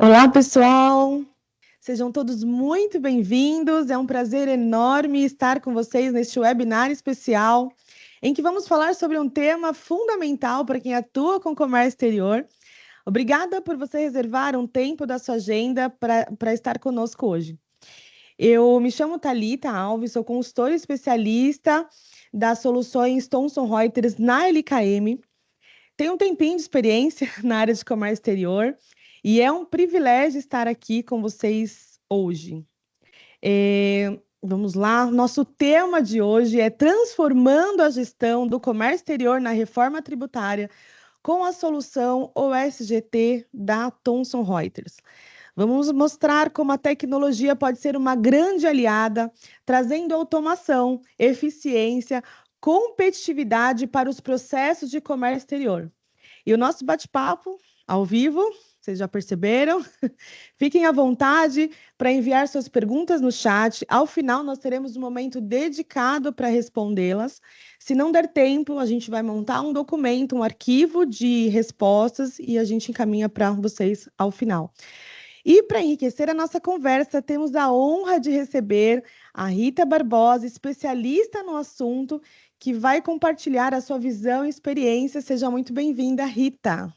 Olá, pessoal! Sejam todos muito bem-vindos. É um prazer enorme estar com vocês neste webinar especial, em que vamos falar sobre um tema fundamental para quem atua com comércio exterior. Obrigada por você reservar um tempo da sua agenda para estar conosco hoje. Eu me chamo Thalita Alves, sou consultora especialista das soluções Thomson Reuters na LKM. Tenho um tempinho de experiência na área de comércio exterior e é um privilégio estar aqui com vocês hoje. Vamos lá, nosso tema de hoje é transformando a gestão do comércio exterior na reforma tributária com a solução OSGT da Thomson Reuters. Vamos mostrar como a tecnologia pode ser uma grande aliada, trazendo automação, eficiência, competitividade para os processos de comércio exterior. E o nosso bate-papo ao vivo, vocês já perceberam? Fiquem à vontade para enviar suas perguntas no chat. Ao final, nós teremos um momento dedicado para respondê-las. Se não der tempo, a gente vai montar um documento, um arquivo de respostas e a gente encaminha para vocês ao final. E para enriquecer a nossa conversa, temos a honra de receber a Rita Barbosa, especialista no assunto, que vai compartilhar a sua visão e experiência. Seja muito bem-vinda, Rita.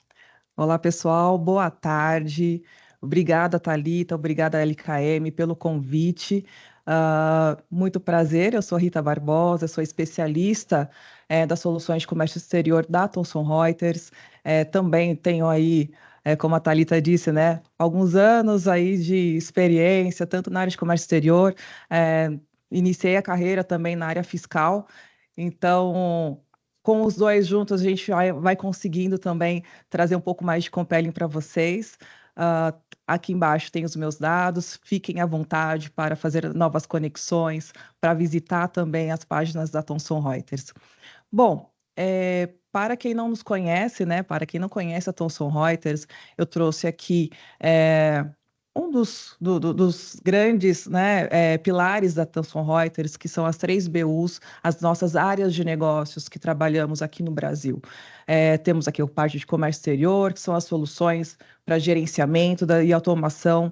Olá, pessoal, boa tarde. Obrigada, Thalita, obrigada, LKM, pelo convite. Muito prazer, eu sou Rita Barbosa, sou especialista das soluções de comércio exterior da Thomson Reuters. Também tenho aí, como a Thalita disse, né, alguns anos aí de experiência, tanto na área de comércio exterior, iniciei a carreira também na área fiscal, então com os dois juntos, a gente vai conseguindo também trazer um pouco mais de compelling para vocês. Aqui embaixo tem os meus dados, fiquem à vontade para fazer novas conexões, para visitar também as páginas da Thomson Reuters. Bom, para quem não nos conhece, né, para quem não conhece a Thomson Reuters, eu trouxe aqui um dos grandes, né, pilares da Thomson Reuters, que são as 3 BUs, as nossas áreas de negócios que trabalhamos aqui no Brasil. Temos aqui a parte de comércio exterior, que são as soluções para gerenciamento e automação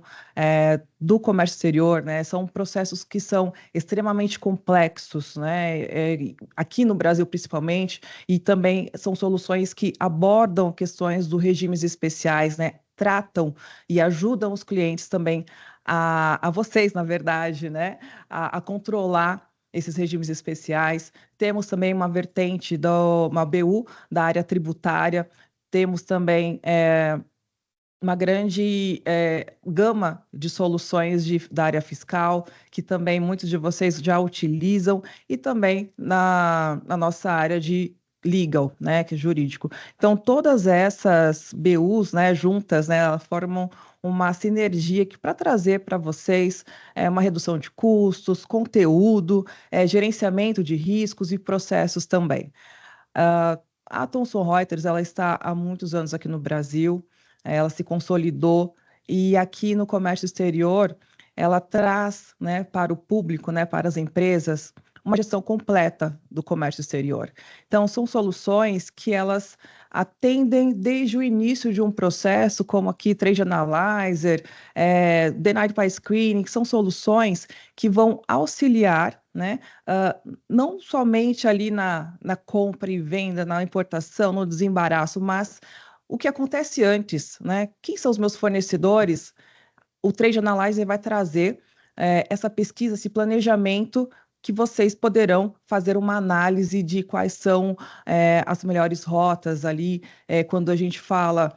do comércio exterior, né? São processos que são extremamente complexos, né? Aqui no Brasil principalmente, e também são soluções que abordam questões dos regimes especiais, né? Tratam e ajudam os clientes também a vocês, na verdade, né? A controlar esses regimes especiais. Temos também uma vertente, uma BU da área tributária, temos também uma grande gama de soluções da área fiscal, que também muitos de vocês já utilizam, e também na nossa área de legal, né, que é jurídico. Então, todas essas BUs, né, juntas, né, elas formam uma sinergia que para trazer para vocês uma redução de custos, conteúdo, gerenciamento de riscos e processos também. A Thomson Reuters, ela está há muitos anos aqui no Brasil, ela se consolidou e aqui no comércio exterior ela traz, né, para o público, né, para as empresas, uma gestão completa do comércio exterior. Então, são soluções que elas atendem desde o início de um processo, como aqui Trade Analyzer, Denied by Screening, que são soluções que vão auxiliar, né, não somente ali na compra e venda, na importação, no desembaraço, mas o que acontece antes, né? Quem são os meus fornecedores? O Trade Analyzer vai trazer essa pesquisa, esse planejamento que vocês poderão fazer uma análise de quais são as melhores rotas ali, quando a gente fala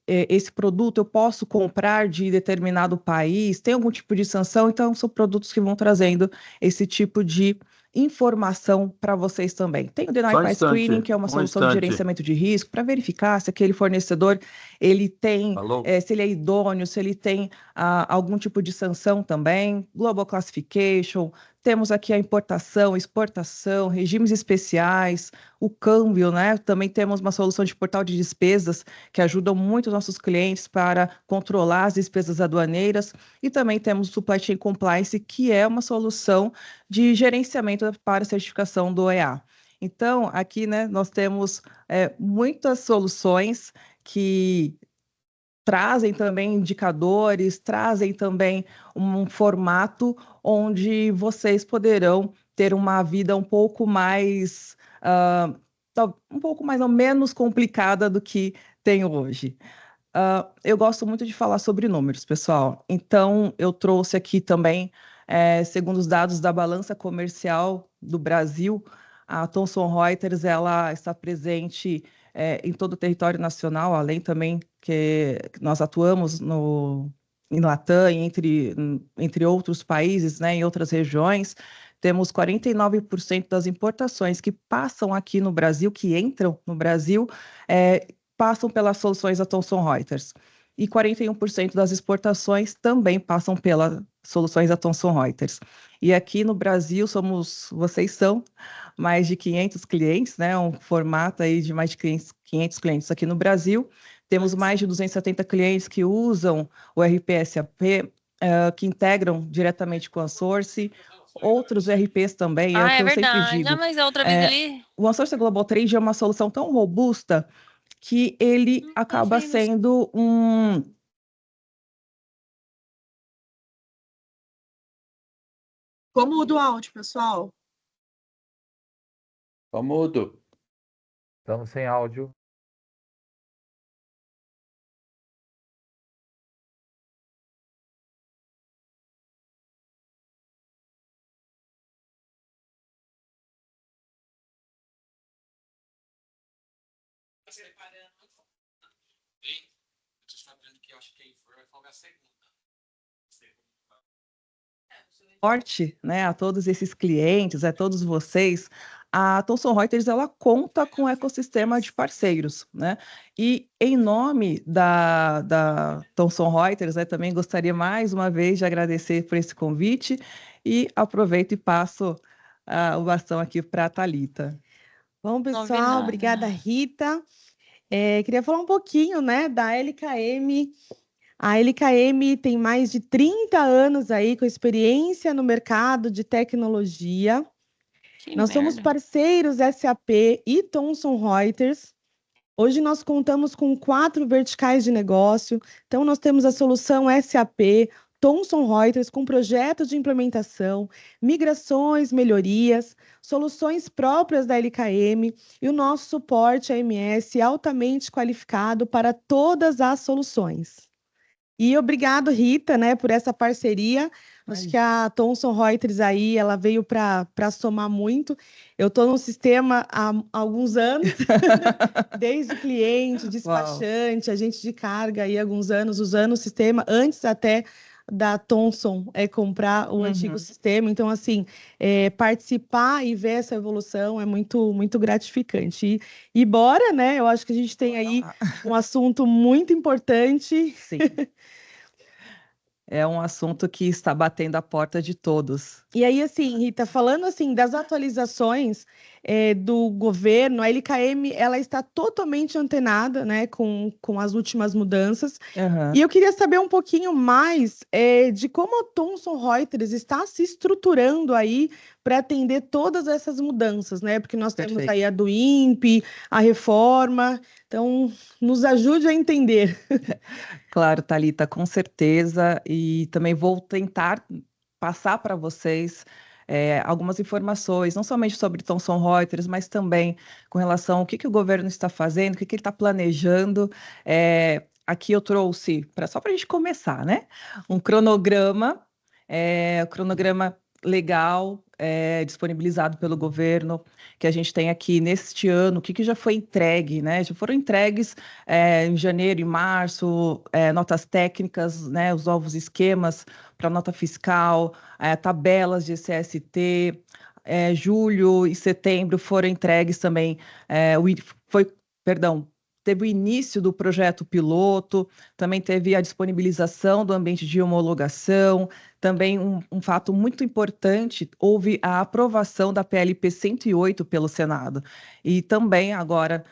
esse produto eu posso comprar de determinado país, tem algum tipo de sanção, então são produtos que vão trazendo esse tipo de informação para vocês também. Tem o Só Denied um by Screening, instante, que é uma um solução de instante. gerenciamento de risco, para verificar se aquele fornecedor ele tem, Alô? se ele é idôneo, se ele tem algum tipo de sanção também, Global Classification, temos aqui a importação, exportação, regimes especiais, o câmbio, né? Também temos uma solução de portal de despesas que ajudam muito os nossos clientes para controlar as despesas aduaneiras, e também temos o Supply Chain Compliance, que é uma solução de gerenciamento para a certificação do OEA. Então, aqui, né, nós temos muitas soluções que trazem também indicadores, trazem também um formato onde vocês poderão ter uma vida um pouco mais, um pouco mais ou menos complicada do que tem hoje. Eu gosto muito de falar sobre números, pessoal. Então, eu trouxe aqui também, segundo os dados da Balança Comercial do Brasil, a Thomson Reuters ela está presente em todo o território nacional, além também que nós atuamos em Latam, entre outros países, né, em outras regiões. Temos 49% das importações que passam aqui no Brasil, que entram no Brasil, passam pelas soluções da Thomson Reuters. E 41% das exportações também passam pelas soluções da Thomson Reuters. E aqui no Brasil vocês são mais de 500 clientes, né? Um formato aí de mais de 500 clientes aqui no Brasil. Temos mais de 270 clientes que usam o RP-SAP, que integram diretamente com a Source, outros RPs também, é o que eu sempre digo. Mas a outra vez ali... O OneSource Global Trade é uma solução tão robusta que ele acaba sendo um... Como muda o áudio, pessoal? Tô mudo. Estamos sem áudio. Forte, né, a todos esses clientes, a todos vocês, a Thomson Reuters ela conta com um ecossistema de parceiros, né? E em nome da Thomson Reuters, né, também gostaria mais uma vez de agradecer por esse convite e aproveito e passo o bastão aqui para a Thalita. Bom, pessoal, obrigada, Rita. Queria falar um pouquinho, né, da LKM. A LKM tem mais de 30 anos aí com experiência no mercado de tecnologia. Nós somos parceiros SAP e Thomson Reuters. Hoje nós contamos com 4 verticais de negócio. Então, nós temos a solução SAP, Thomson Reuters com projetos de implementação, migrações, melhorias, soluções próprias da LKM e o nosso suporte AMS altamente qualificado para todas as soluções. E obrigado, Rita, né, por essa parceria. Acho que a Thomson Reuters aí, ela veio para somar muito. Eu estou no sistema há alguns anos, desde cliente, despachante, agente de carga aí há alguns anos, usando o sistema, antes até da Thomson comprar o antigo sistema. Então, assim, participar e ver essa evolução é muito, muito gratificante. E bora, né? Eu acho que a gente tem aí um assunto muito importante. Sim. É um assunto que está batendo a porta de todos. E aí, assim, Rita, falando assim das atualizações do governo, a LKM ela está totalmente antenada, né, com as últimas mudanças. E eu queria saber um pouquinho mais de como a Thomson Reuters está se estruturando aí para atender todas essas mudanças, né? Porque nós temos aí a do INPE, a reforma. Então, nos ajude a entender. Claro, Thalita, com certeza. E também vou tentar passar para vocês algumas informações, não somente sobre Thomson Reuters, mas também com relação ao que o governo está fazendo, o que ele está planejando. Aqui eu trouxe, só para a gente começar, né? Um cronograma legal, disponibilizado pelo governo, que a gente tem aqui neste ano, o que já foi entregue, né? Já foram entregues em janeiro e março, notas técnicas, né? Os novos esquemas para nota fiscal, tabelas de CST, julho e setembro foram entregues também, teve o início do projeto piloto, também teve a disponibilização do ambiente de homologação, também um fato muito importante, houve a aprovação da PLP 108 pelo Senado. E também agora,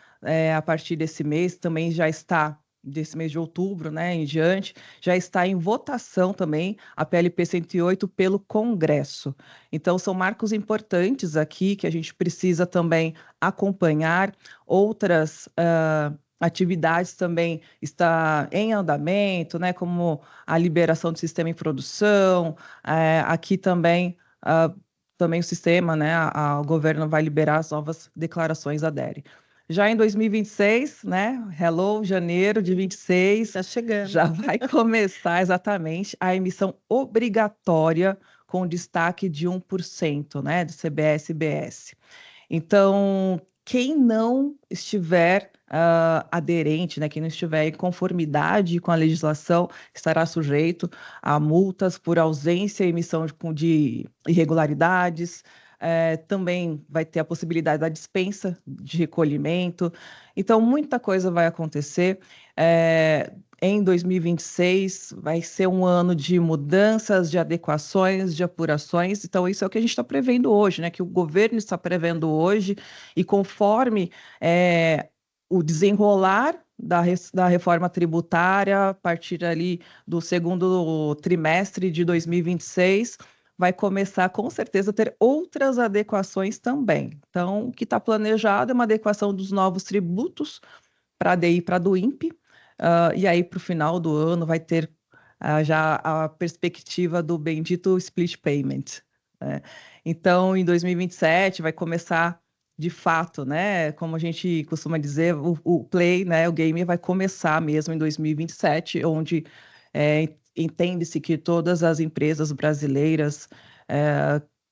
a partir desse mês, também já está, desse mês de outubro, né, em diante, já está em votação também a PLP 108 pelo Congresso. Então, são marcos importantes aqui que a gente precisa também acompanhar. Outras atividades também está em andamento, né, como a liberação do sistema em produção, aqui também, também o sistema, né, o governo vai liberar as novas declarações da DERE. Já em 2026, né, hello, janeiro de 26, Está chegando. já vai começar exatamente a emissão obrigatória com destaque de 1%, né, do CBS e BS. Então, quem não estiver aderente, né, quem não estiver em conformidade com a legislação, estará sujeito a multas por ausência e emissão de irregularidades. Também vai ter a possibilidade da dispensa de recolhimento. Então, muita coisa vai acontecer. Em 2026 vai ser um ano de mudanças, de adequações, de apurações. Então, isso é o que a gente está prevendo hoje, né? Que o governo está prevendo hoje, e conforme o desenrolar da reforma tributária, a partir ali do segundo trimestre de 2026, vai começar com certeza a ter outras adequações também. Então, o que está planejado é uma adequação dos novos tributos para a ADI e para a do INPE. E aí, para o final do ano, vai ter já a perspectiva do bendito split payment, né? Então, em 2027, vai começar de fato, né? Como a gente costuma dizer, o play, né? O game vai começar mesmo em 2027, onde entende-se que todas as empresas brasileiras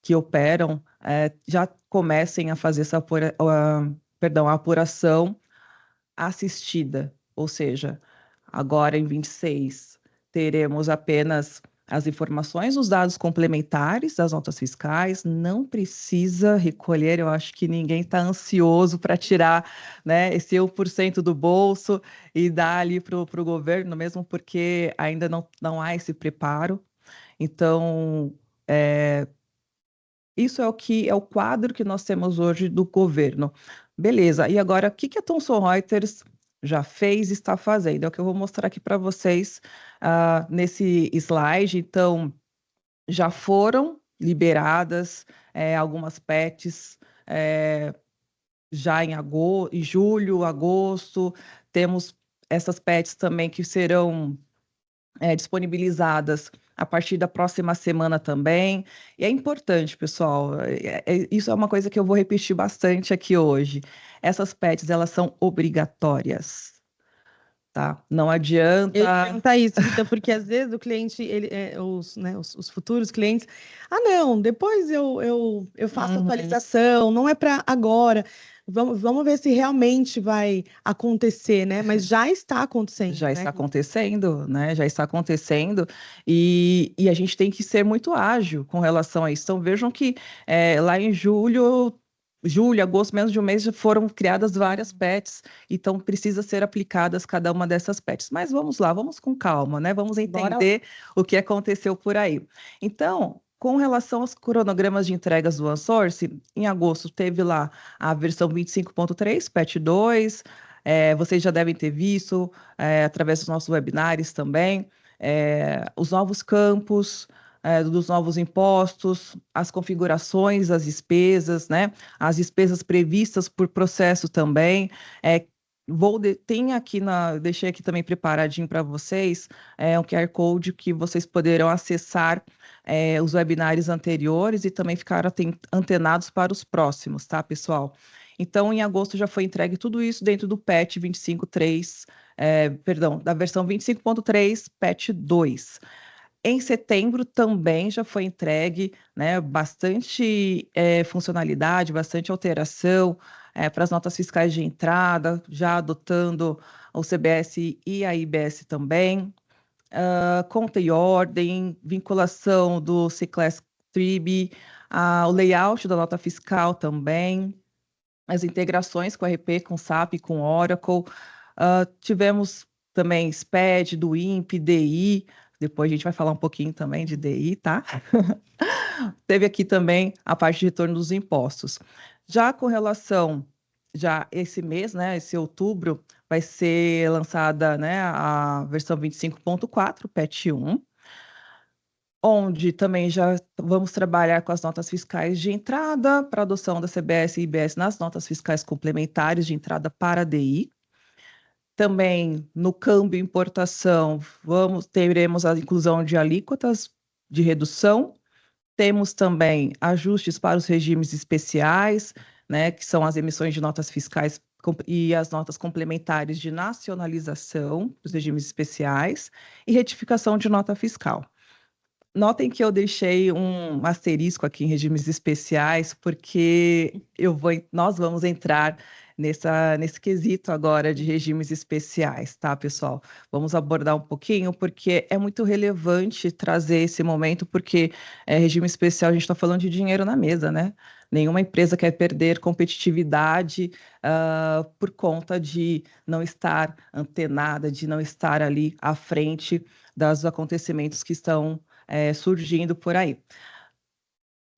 que operam já comecem a fazer essa a apuração assistida, ou seja, agora em 26 teremos apenas as informações, os dados complementares das notas fiscais, não precisa recolher, eu acho que ninguém está ansioso para tirar, né, esse 1% do bolso e dar ali para o governo, mesmo porque ainda não há esse preparo. Então, isso é o quadro que nós temos hoje do governo. Beleza, e agora o que a Thomson Reuters já fez e está fazendo? É o que eu vou mostrar aqui para vocês nesse slide. Então, já foram liberadas algumas PETs já em julho, agosto. Temos essas PETs também que serão disponibilizadas a partir da próxima semana também. E é importante, pessoal, isso é uma coisa que eu vou repetir bastante aqui hoje. Essas PETs, elas são obrigatórias, tá? Não Eu ia adianta... perguntar isso, Rita, porque às vezes o cliente, os futuros clientes, não, depois eu faço atualização, não é para agora. Vamos ver se realmente vai acontecer, né? Mas já está acontecendo, Já né, está Rita? acontecendo, né? Já está acontecendo, e a gente tem que ser muito ágil com relação a isso. Então, vejam que lá em julho, agosto, menos de um mês, já foram criadas várias PETs, então precisa ser aplicadas cada uma dessas PETs. Mas vamos lá, vamos com calma, né? Vamos entender o que aconteceu por aí. Então, com relação aos cronogramas de entregas do OneSource, em agosto teve lá a versão 25.3, PET 2, vocês já devem ter visto, através dos nossos webinários também, os novos campos, dos novos impostos, as configurações, as despesas, né? As despesas previstas por processo também. Deixei aqui também preparadinho para vocês, um QR Code que vocês poderão acessar os webinários anteriores e também ficar antenados para os próximos, tá, pessoal? Então, em agosto já foi entregue tudo isso dentro do PET 25.3, da versão 25.3, PET 2. Em setembro também já foi entregue, né, bastante funcionalidade, bastante alteração para as notas fiscais de entrada, já adotando o CBS e a IBS também. Conta e ordem, vinculação do C-Class TRIB, o layout da nota fiscal também, as integrações com a RP, com SAP, com Oracle. Tivemos também SPED, do INPE, DI, depois a gente vai falar um pouquinho também de DI, tá? Teve aqui também a parte de retorno dos impostos. Já com relação, já esse mês, né, esse outubro, vai ser lançada, né, a versão 25.4, PET 1, onde também já vamos trabalhar com as notas fiscais de entrada para adoção da CBS e IBS nas notas fiscais complementares de entrada para a DI. Também no câmbio e importação, teremos a inclusão de alíquotas de redução. Temos também ajustes para os regimes especiais, né, que são as emissões de notas fiscais e as notas complementares de nacionalização dos regimes especiais e retificação de nota fiscal. Notem que eu deixei um asterisco aqui em regimes especiais, porque nós vamos entrar nesse quesito agora de regimes especiais, tá, pessoal? Vamos abordar um pouquinho, porque é muito relevante trazer esse momento, porque regime especial, a gente está falando de dinheiro na mesa, né? Nenhuma empresa quer perder competitividade por conta de não estar antenada, de não estar ali à frente dos acontecimentos que estão surgindo por aí.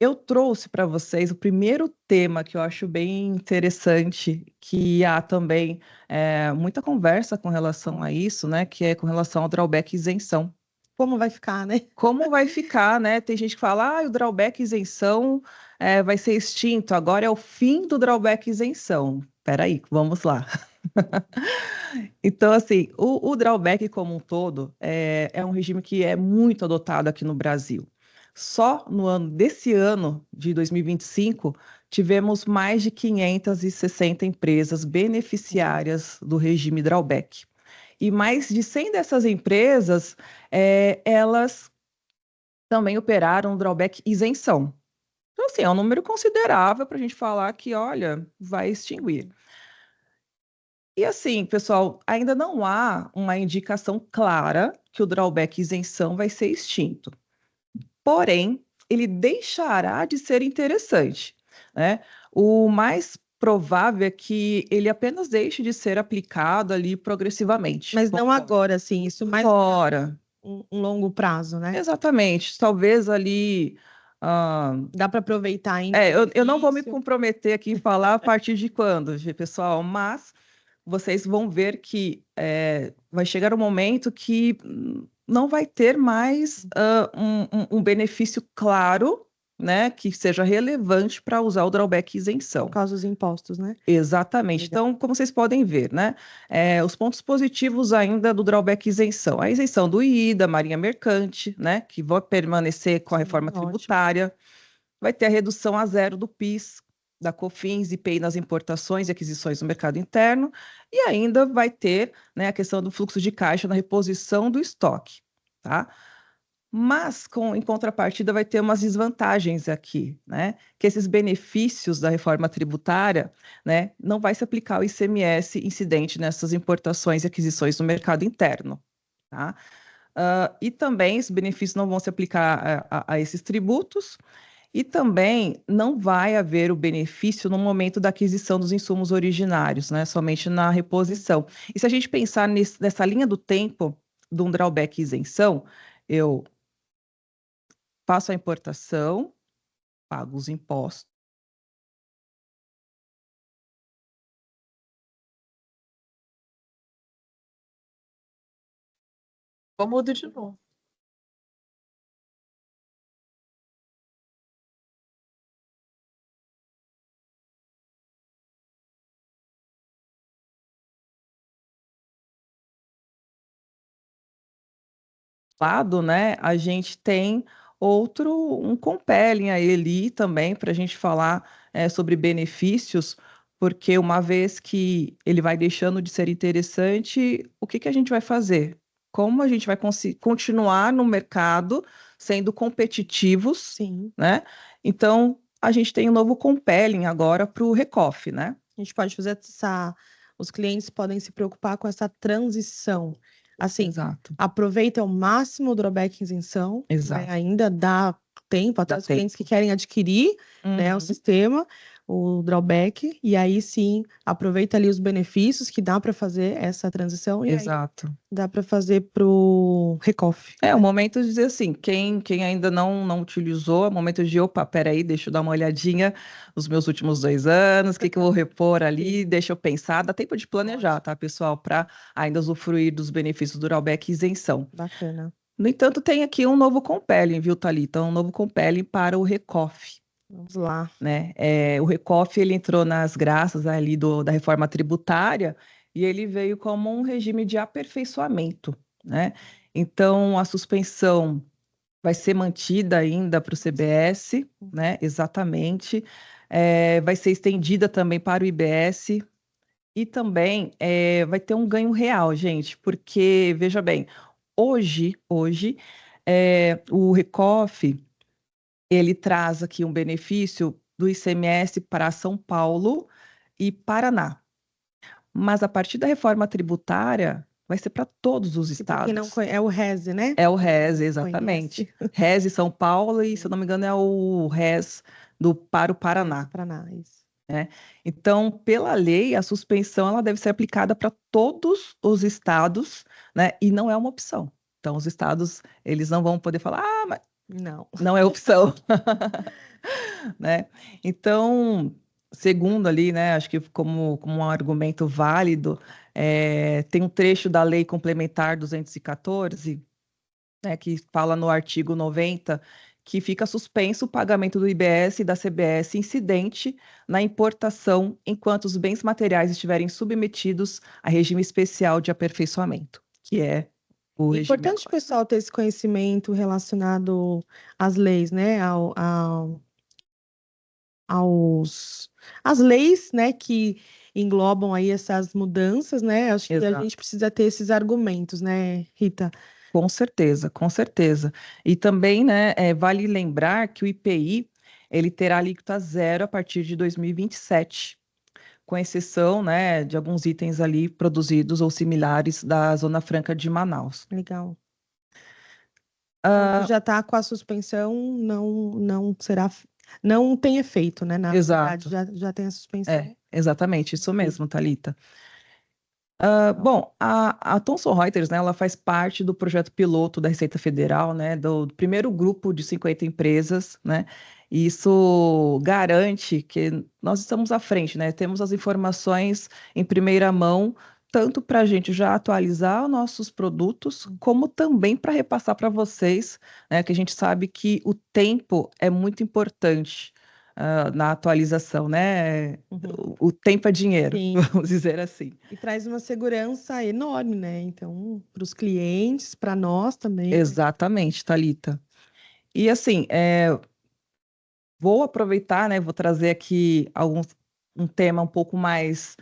Eu trouxe para vocês o primeiro tema que eu acho bem interessante, que há também muita conversa com relação a isso, né? Que é com relação ao drawback isenção. Como vai ficar, né? Como vai ficar, né? Tem gente que fala, o drawback isenção vai ser extinto, agora é o fim do drawback isenção. Peraí, vamos lá. Então, assim, o drawback como um todo é um regime que é muito adotado aqui no Brasil. Só desse ano de 2025, tivemos mais de 560 empresas beneficiárias do regime drawback. E mais de 100 dessas empresas, elas também operaram drawback isenção. Então, assim, é um número considerável para a gente falar que, olha, vai extinguir. E assim, pessoal, ainda não há uma indicação clara que o drawback isenção vai ser extinto. Porém, ele deixará de ser interessante, né? O mais provável é que ele apenas deixe de ser aplicado ali progressivamente. Mas não agora, assim, isso mais Fora. Um longo prazo, né? Exatamente. Talvez ali. Dá para aproveitar ainda. Eu não vou me comprometer aqui em falar a partir de quando, pessoal, mas vocês vão ver que vai chegar um momento que não vai ter mais um benefício claro, né, que seja relevante para usar o drawback isenção. Por causa dos impostos, né? Exatamente. Legal. Então, como vocês podem ver, né, os pontos positivos ainda do drawback isenção. A isenção do IIDA, Marinha Mercante, né, que vai permanecer com a reforma tributária. Vai ter a redução a zero do PIS, da COFINS, IPI nas importações e aquisições no mercado interno, e ainda vai ter, né, a questão do fluxo de caixa na reposição do estoque, tá? Mas, em contrapartida, vai ter umas desvantagens aqui, né? Que esses benefícios da reforma tributária, né, não vai se aplicar o ICMS incidente nessas importações e aquisições no mercado interno, tá? E também esses benefícios não vão se aplicar a esses tributos, e também não vai haver o benefício no momento da aquisição dos insumos originários, né? Somente na reposição. E se a gente pensar nessa linha do tempo de um drawback isenção, eu faço a importação, pago os impostos. Vou mudar de novo. Lado, né, a gente tem um compelling aí ali também para a gente falar sobre benefícios, porque uma vez que ele vai deixando de ser interessante, o que a gente vai fazer? Como a gente vai continuar no mercado sendo competitivos, Sim. né? Então, a gente tem um novo compelling agora para o Recoff, né? A gente pode fazer os clientes podem se preocupar com essa transição. Assim, Exato. aproveita ao máximo o drawback isenção, Exato. Né? Ainda dá tempo até os clientes que querem adquirir né, o sistema, o drawback, e aí sim aproveita ali os benefícios que dá para fazer essa transição e Exato. aí dá para fazer para o Recoff. O momento de dizer assim, quem ainda não utilizou, é o momento de, opa, peraí, deixa eu dar uma olhadinha nos meus últimos 2 anos, o que eu vou repor ali, deixa eu pensar, dá tempo de planejar, tá, pessoal, para ainda usufruir dos benefícios do drawback e isenção. Bacana. No entanto, tem aqui um novo compelling, viu, Thalita? Um novo compelling para o Recoff. Vamos lá. Né? O Recoff, ele entrou nas graças ali da reforma tributária, e ele veio como um regime de aperfeiçoamento, né? Então, a suspensão vai ser mantida ainda para o CBS, né? Exatamente. Vai ser estendida também para o IBS e também vai ter um ganho real, gente, porque, veja bem, hoje o Recof, ele traz aqui um benefício do ICMS para São Paulo e Paraná. Mas a partir da reforma tributária, vai ser para todos os E para quem não estados. conhece, é o RES, né? É o RES, exatamente. RES São Paulo e, se eu não me engano, é o RES para o Paraná. Paraná, isso. Então, pela lei, a suspensão ela deve ser aplicada para todos os estados, né? E não é uma opção. Então, os estados, eles não vão poder falar, mas não é opção, né? Então, segundo ali, né? Acho que como um argumento válido, tem um trecho da Lei Complementar 214, né, que fala no artigo 90, que fica suspenso o pagamento do IBS e da CBS incidente na importação enquanto os bens materiais estiverem submetidos a regime especial de aperfeiçoamento, que é o É regime importante o agora. pessoal ter esse conhecimento relacionado às leis, né? Às leis, né, que englobam aí essas mudanças, né? Acho que a Exato. gente precisa ter esses argumentos, né, Rita? Com certeza, com certeza. E também, né, vale lembrar que o IPI, ele terá alíquota zero a partir de 2027, com exceção, né, de alguns itens ali produzidos ou similares da Zona Franca de Manaus. Legal. Então, Ah, já está com a suspensão, não será, não tem efeito, né? Na verdade, exato. já tem a suspensão. Exatamente, isso Ok. mesmo, Thalita. Bom, a Thomson Reuters, né, ela faz parte do projeto piloto da Receita Federal, né, do primeiro grupo de 50 empresas, né, e isso garante que nós estamos à frente, né, temos as informações em primeira mão, tanto para a gente já atualizar os nossos produtos, como também para repassar para vocês, né, que a gente sabe que o tempo é muito importante, na atualização, né, o tempo é dinheiro, Sim. vamos dizer assim. E traz uma segurança enorme, né? Então, para os clientes, para nós também. Exatamente, Thalita. E assim, vou aproveitar, né? Vou trazer aqui um tema um pouco mais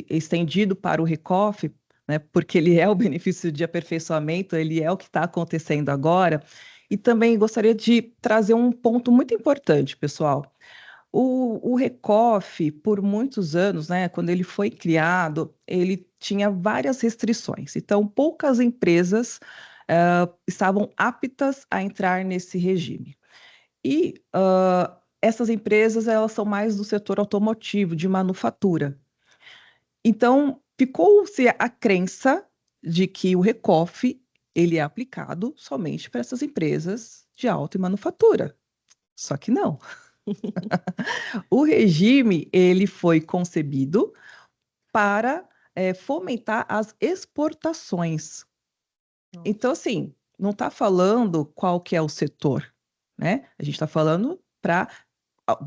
estendido para o Recof, né? Porque ele é o benefício de aperfeiçoamento, ele é o que está acontecendo agora. E também gostaria de trazer um ponto muito importante, pessoal. O Recof, por muitos anos, né, quando ele foi criado, ele tinha várias restrições. Então, poucas empresas estavam aptas a entrar nesse regime. E essas empresas, elas são mais do setor automotivo, de manufatura. Então, ficou-se a crença de que o Recof, ele é aplicado somente para essas empresas de auto e manufatura. Só que não. O regime ele foi concebido para fomentar as exportações. Então, assim, não está falando qual que é o setor, né? A gente está falando para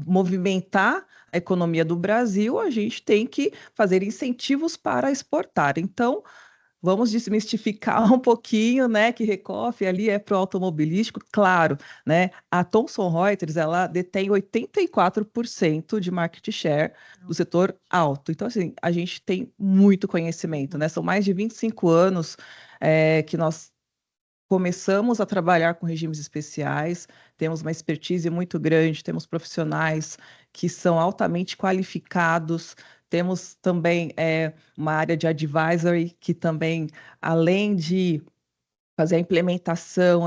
movimentar a economia do Brasil, a gente tem que fazer incentivos para exportar. Então, vamos desmistificar um pouquinho, né, que Recof ali é para o automobilístico, claro, né? A Thomson Reuters, ela detém 84% de market share do setor auto. Então, assim, a gente tem muito conhecimento, né? São mais de 25 anos que nós começamos a trabalhar com regimes especiais, temos uma expertise muito grande, temos profissionais que são altamente qualificados, temos também uma área de advisory que também, além de fazer a implementação,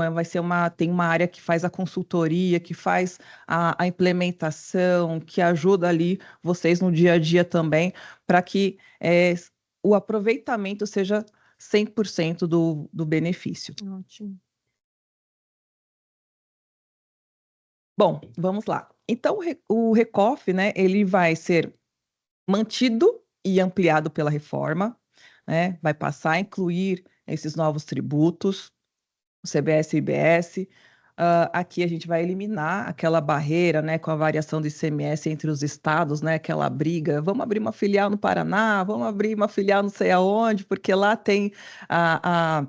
tem uma área que faz a consultoria, que faz a implementação, que ajuda ali vocês no dia a dia também, para que o aproveitamento seja 100% do benefício. Ótimo. Bom, vamos lá. Então, o Recof, né, ele vai ser mantido e ampliado pela reforma, né, vai passar a incluir esses novos tributos, o CBS e IBS, Aqui a gente vai eliminar aquela barreira, né, com a variação do ICMS entre os estados, né, aquela briga, vamos abrir uma filial no Paraná, vamos abrir uma filial não sei aonde, porque lá tem a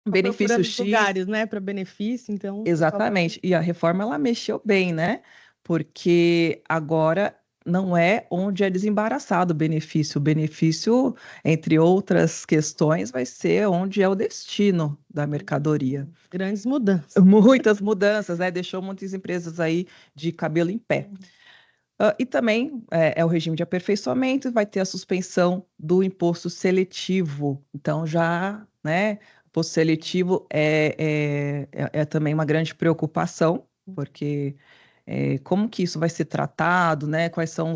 Tá benefício procurando os X. lugares, né, para benefício, então o pessoal vai. Exatamente. E a reforma ela mexeu bem, né? Porque agora não é onde é desembaraçado o benefício. O benefício, entre outras questões, vai ser onde é o destino da mercadoria. Grandes mudanças. Muitas mudanças, né? Deixou muitas empresas aí de cabelo em pé. E também é o regime de aperfeiçoamento, vai ter a suspensão do imposto seletivo. Então, já, né, o imposto seletivo é também uma grande preocupação, porque como que isso vai ser tratado, né? Quais são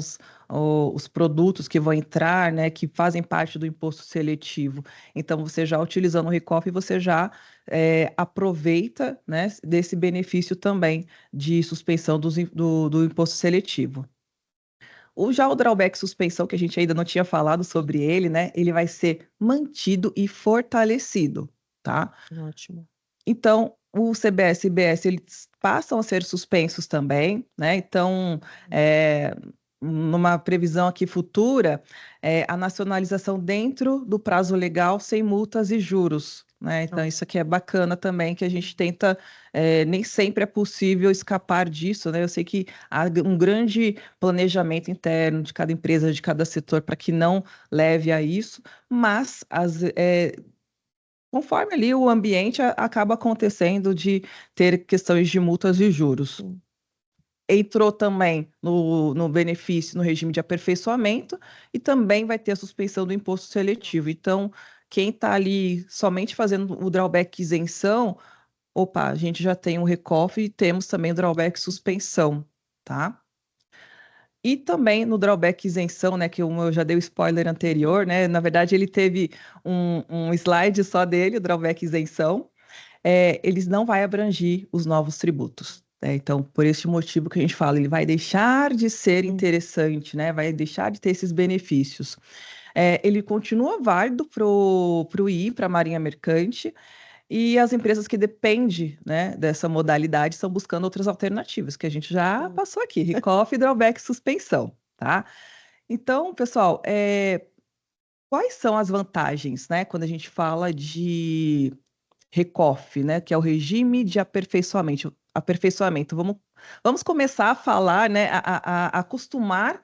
os produtos que vão entrar, né, que fazem parte do imposto seletivo. Então, você já utilizando o Recoff, você já aproveita, né, desse benefício também de suspensão do imposto seletivo. Já o drawback suspensão, que a gente ainda não tinha falado sobre ele, né? Ele vai ser mantido e fortalecido, tá? Ótimo. Então, o CBS e IBS, eles passam a ser suspensos também, né? Então, numa previsão aqui futura, a nacionalização dentro do prazo legal, sem multas e juros, né? Então, isso aqui é bacana também, que a gente tenta, nem sempre é possível escapar disso, né? Eu sei que há um grande planejamento interno de cada empresa, de cada setor, para que não leve a isso, mas conforme ali o ambiente acaba acontecendo de ter questões de multas e juros. Sim. Entrou também no benefício, no regime de aperfeiçoamento, e também vai ter a suspensão do imposto seletivo. Então, quem está ali somente fazendo o drawback isenção, opa, a gente já tem um recoff e temos também o drawback suspensão, tá? E também no drawback isenção, né, que eu já dei o spoiler anterior, né, na verdade ele teve um slide só dele, o drawback isenção, eles não vai abranger os novos tributos. Né? Então, por este motivo que a gente fala, ele vai deixar de ser interessante, né, vai deixar de ter esses benefícios. Ele continua válido para o I, para a Marinha Mercante, e as empresas que dependem, né, dessa modalidade estão buscando outras alternativas, que a gente já passou aqui, recoff, drawback, suspensão, tá? Então, pessoal, quais são as vantagens, né, quando a gente fala de recoff, né, que é o regime de aperfeiçoamento? Vamos começar a falar, né, a acostumar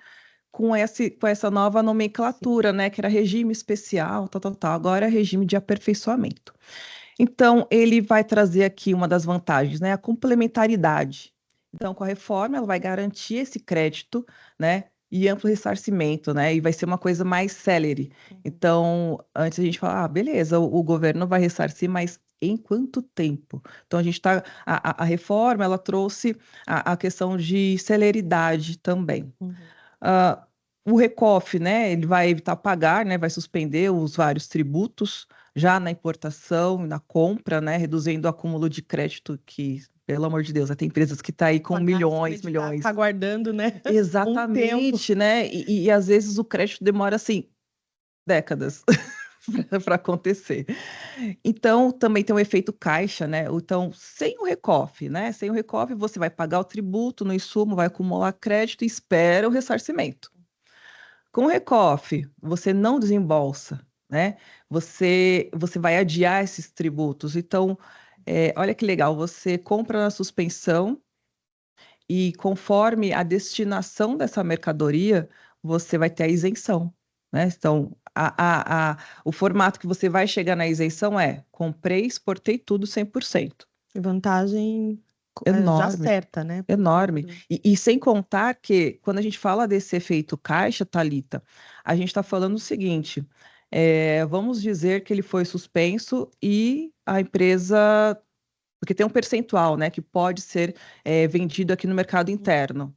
com essa nova nomenclatura, né, que era regime especial, tal. Agora é regime de aperfeiçoamento. Então, ele vai trazer aqui uma das vantagens, né? A complementaridade. Então, com a reforma, ela vai garantir esse crédito, né? E amplo ressarcimento, né? E vai ser uma coisa mais célere. Então, antes a gente fala, beleza, o governo vai ressarcir, mas em quanto tempo? Então, a gente está. A reforma, ela trouxe a questão de celeridade também. O Recoff, né, ele vai evitar pagar, né, vai suspender os vários tributos já na importação e na compra, né, reduzindo o acúmulo de crédito que, pelo amor de Deus, tem empresas que estão aí com milhões. Tá guardando, né? Exatamente, né? E às vezes o crédito demora assim décadas para acontecer. Então, também tem um efeito caixa, né? Então, sem o Recoff, né? Sem o Recoff, você vai pagar o tributo no insumo, vai acumular crédito e espera o ressarcimento. Com o Recoff, você não desembolsa, né? Você vai adiar esses tributos. Então, olha que legal, você compra na suspensão e conforme a destinação dessa mercadoria, você vai ter a isenção, né? Então, o formato que você vai chegar na isenção comprei, exportei tudo 100%. Vantagem já Enorme. certa, né? Enorme. E sem contar que, quando a gente fala desse efeito caixa, Thalita, a gente está falando o seguinte: vamos dizer que ele foi suspenso e a empresa. Porque tem um percentual, né, que pode ser vendido aqui no mercado interno.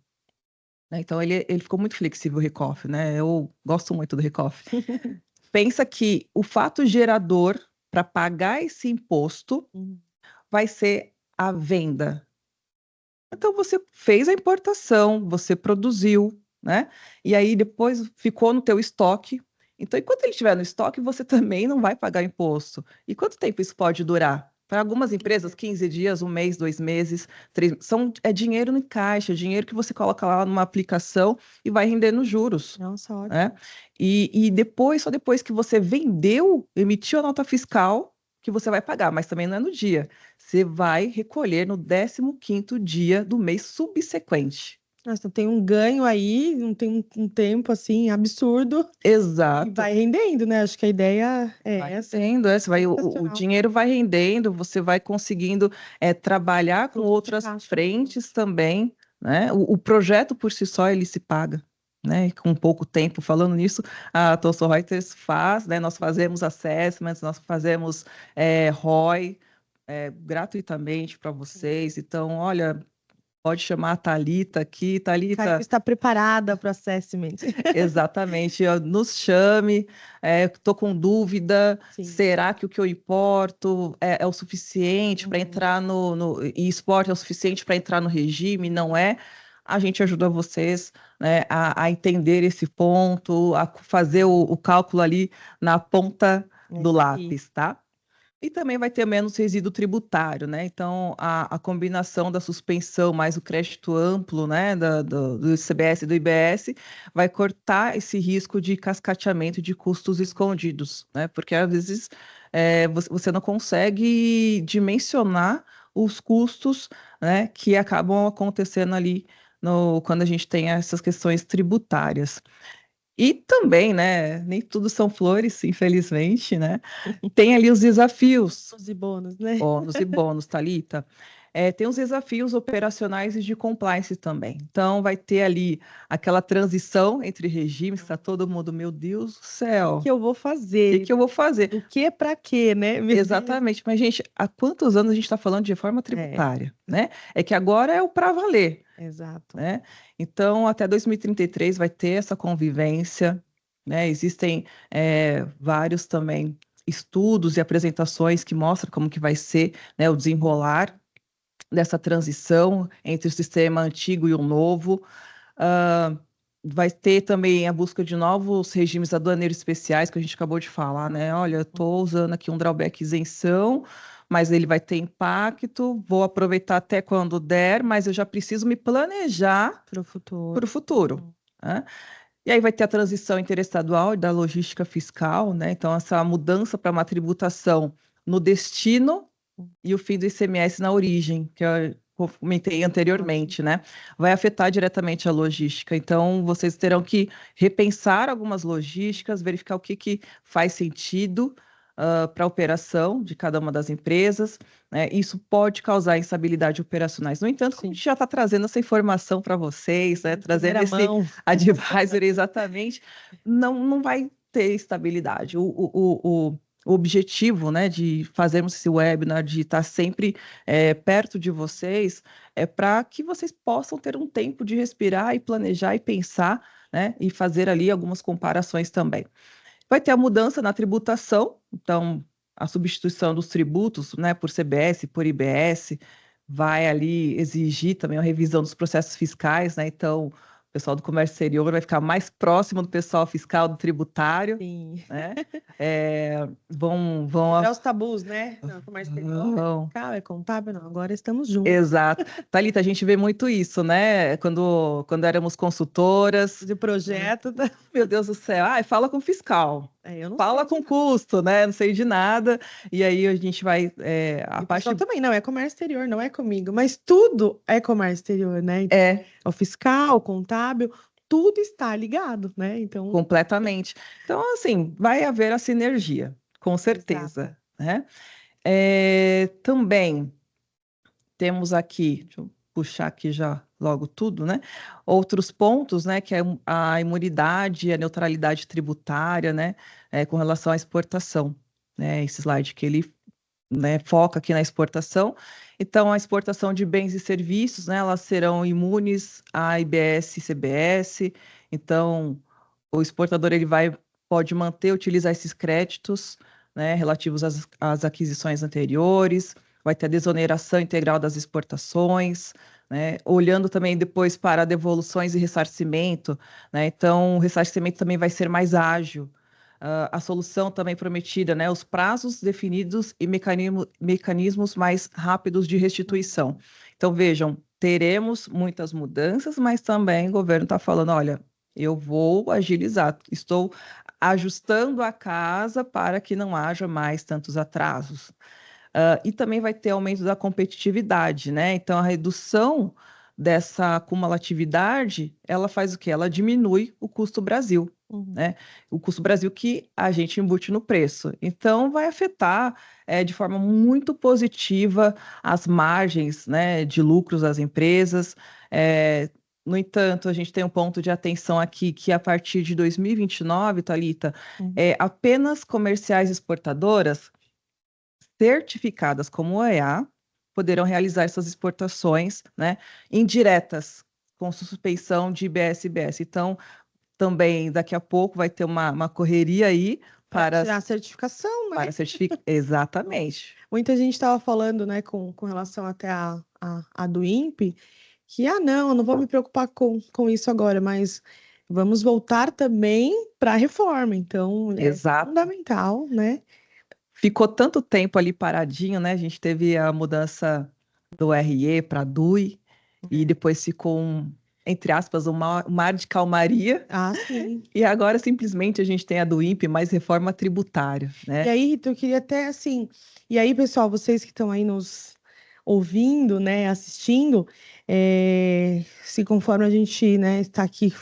Né? Então, ele ficou muito flexível, o Recoff, né? Eu gosto muito do Recoff. Pensa que o fato gerador para pagar esse imposto vai ser a venda. Então, você fez a importação, você produziu, né? E aí, depois ficou no teu estoque. Então, enquanto ele estiver no estoque, você também não vai pagar imposto. E quanto tempo isso pode durar? Para algumas empresas, 15 dias, um mês, 2 meses, é dinheiro em caixa, dinheiro que você coloca lá numa aplicação e vai rendendo juros. Nossa, ótimo. Né? E depois, só depois que você vendeu, emitiu a nota fiscal, que você vai pagar, mas também não é no dia. Você vai recolher no 15º dia do mês subsequente. Nossa, tem um ganho aí, não tem um tempo assim absurdo. Exato. E vai rendendo, né? Acho que a ideia é Vai essa. rendendo, o dinheiro vai rendendo, você vai conseguindo trabalhar com Fluxo de outras caixa. frentes também, né? O projeto por si só ele se paga, né? E com pouco tempo. Falando nisso, a Thomson Reuters faz, né? Nós fazemos assessments, nós fazemos ROI gratuitamente para vocês. Então, olha, pode chamar a Thalita aqui. Thalita, Caio está preparada para o assessment. exatamente, nos chame, estou com dúvida, Sim. será que o que eu importo é o suficiente para entrar e esporte é o suficiente para entrar no regime? Não é? A gente ajuda vocês, né, a entender esse ponto, a fazer o cálculo ali na ponta do lápis, tá? E também vai ter menos resíduo tributário, né? Então, a combinação da suspensão mais o crédito amplo, né, do CBS e do IBS, vai cortar esse risco de cascateamento de custos escondidos, né? Porque às vezes você não consegue dimensionar os custos, né, que acabam acontecendo ali quando a gente tem essas questões tributárias. E também, né, nem tudo são flores, infelizmente, né? Tem ali os desafios. Ônus e bônus, né? Ônus e bônus, Thalita. Tem os desafios operacionais e de compliance também. Então, vai ter ali aquela transição entre regimes, que está todo mundo, meu Deus do céu. O que eu vou fazer? O que eu vou fazer? Do que para quê, né? Exatamente. Mas, gente, há quantos anos a gente está falando de reforma tributária, né? É que agora é o para valer. Exato. Né? Então, até 2033 vai ter essa convivência, né? Existem vários também estudos e apresentações que mostram como que vai ser, né, o desenrolar dessa transição entre o sistema antigo e o novo. Vai ter também a busca de novos regimes aduaneiros especiais, que a gente acabou de falar, né? Olha, eu estou usando aqui um drawback isenção, mas ele vai ter impacto, vou aproveitar até quando der, mas eu já preciso me planejar para o futuro. Né? E aí vai ter a transição interestadual e da logística fiscal, né? Então, essa mudança para uma tributação no destino e o fim do ICMS na origem, que eu comentei anteriormente, né? Vai afetar diretamente a logística. Então, vocês terão que repensar algumas logísticas, verificar o que faz sentido para a operação de cada uma das empresas. Né? Isso pode causar instabilidade operacionais. No entanto, como a gente já está trazendo essa informação para vocês, né? Trazendo esse advisory exatamente, não vai ter estabilidade. O objetivo, né, de fazermos esse webinar, de estar sempre perto de vocês, é para que vocês possam ter um tempo de respirar e planejar e pensar, né, e fazer ali algumas comparações também. Vai ter a mudança na tributação, então a substituição dos tributos, né, por CBS, por IBS, vai ali exigir também a revisão dos processos fiscais, né, então o pessoal do comércio exterior vai ficar mais próximo do pessoal fiscal, do tributário. Sim. Né? Vão quebrar os tabus, né? Não, comércio exterior, fiscal, é contábil, não. Agora estamos juntos. Exato. Thalita, a gente vê muito isso, né? Quando éramos consultoras. De projeto. Meu Deus do céu. Fala com o fiscal. Eu não fala com custo, né? Não sei de nada. E aí a gente vai. A parte também não é comércio exterior, não é comigo, mas tudo é comércio exterior, né? Então, o fiscal, o contábil, tudo está ligado, né? Então. Completamente. Então, assim, vai haver a sinergia, com certeza. Né? Também temos aqui, deixa eu puxar aqui já logo tudo, né? Outros pontos, né? Que é a imunidade, a neutralidade tributária, né? Com relação à exportação, né? Esse slide que ele, né, foca aqui na exportação. Então, a exportação de bens e serviços, né? Elas serão imunes a IBS e CBS. Então, o exportador ele pode manter, utilizar esses créditos, né? Relativos às aquisições anteriores. Vai ter a desoneração integral das exportações, né? Olhando também depois para devoluções e ressarcimento, né? Então, o ressarcimento também vai ser mais ágil, a solução também prometida, né? Os prazos definidos e mecanismos mais rápidos de restituição. Então, vejam, teremos muitas mudanças, mas também o governo está falando, olha, eu vou agilizar, estou ajustando a casa para que não haja mais tantos atrasos. E também vai ter aumento da competitividade, né? Então, a redução dessa cumulatividade, ela faz o quê? Ela diminui o custo Brasil, né? O custo Brasil que a gente embute no preço. Então, vai afetar de forma muito positiva as margens, né, de lucros das empresas. No entanto, a gente tem um ponto de atenção aqui que a partir de 2029, Thalita, apenas comerciais exportadoras certificadas como OEA poderão realizar essas exportações, né, indiretas, com suspensão de IBS e IBS. Então, também daqui a pouco vai ter uma correria aí para tirar a certificação, né? Para certificar. Exatamente. Muita gente estava falando, né, com relação até a do INPE, que, não, eu não vou me preocupar com isso agora, mas vamos voltar também para a reforma. Então, é Exato. fundamental, né? Ficou tanto tempo ali paradinho, né? A gente teve a mudança do RE para DUI e depois ficou entre aspas, um mar de calmaria. Sim. E agora simplesmente a gente tem a do INPE mais reforma tributária, né? E aí, Rita, eu queria até assim. E aí, pessoal, vocês que estão aí nos ouvindo, né, assistindo, se conforme a gente, né, está aqui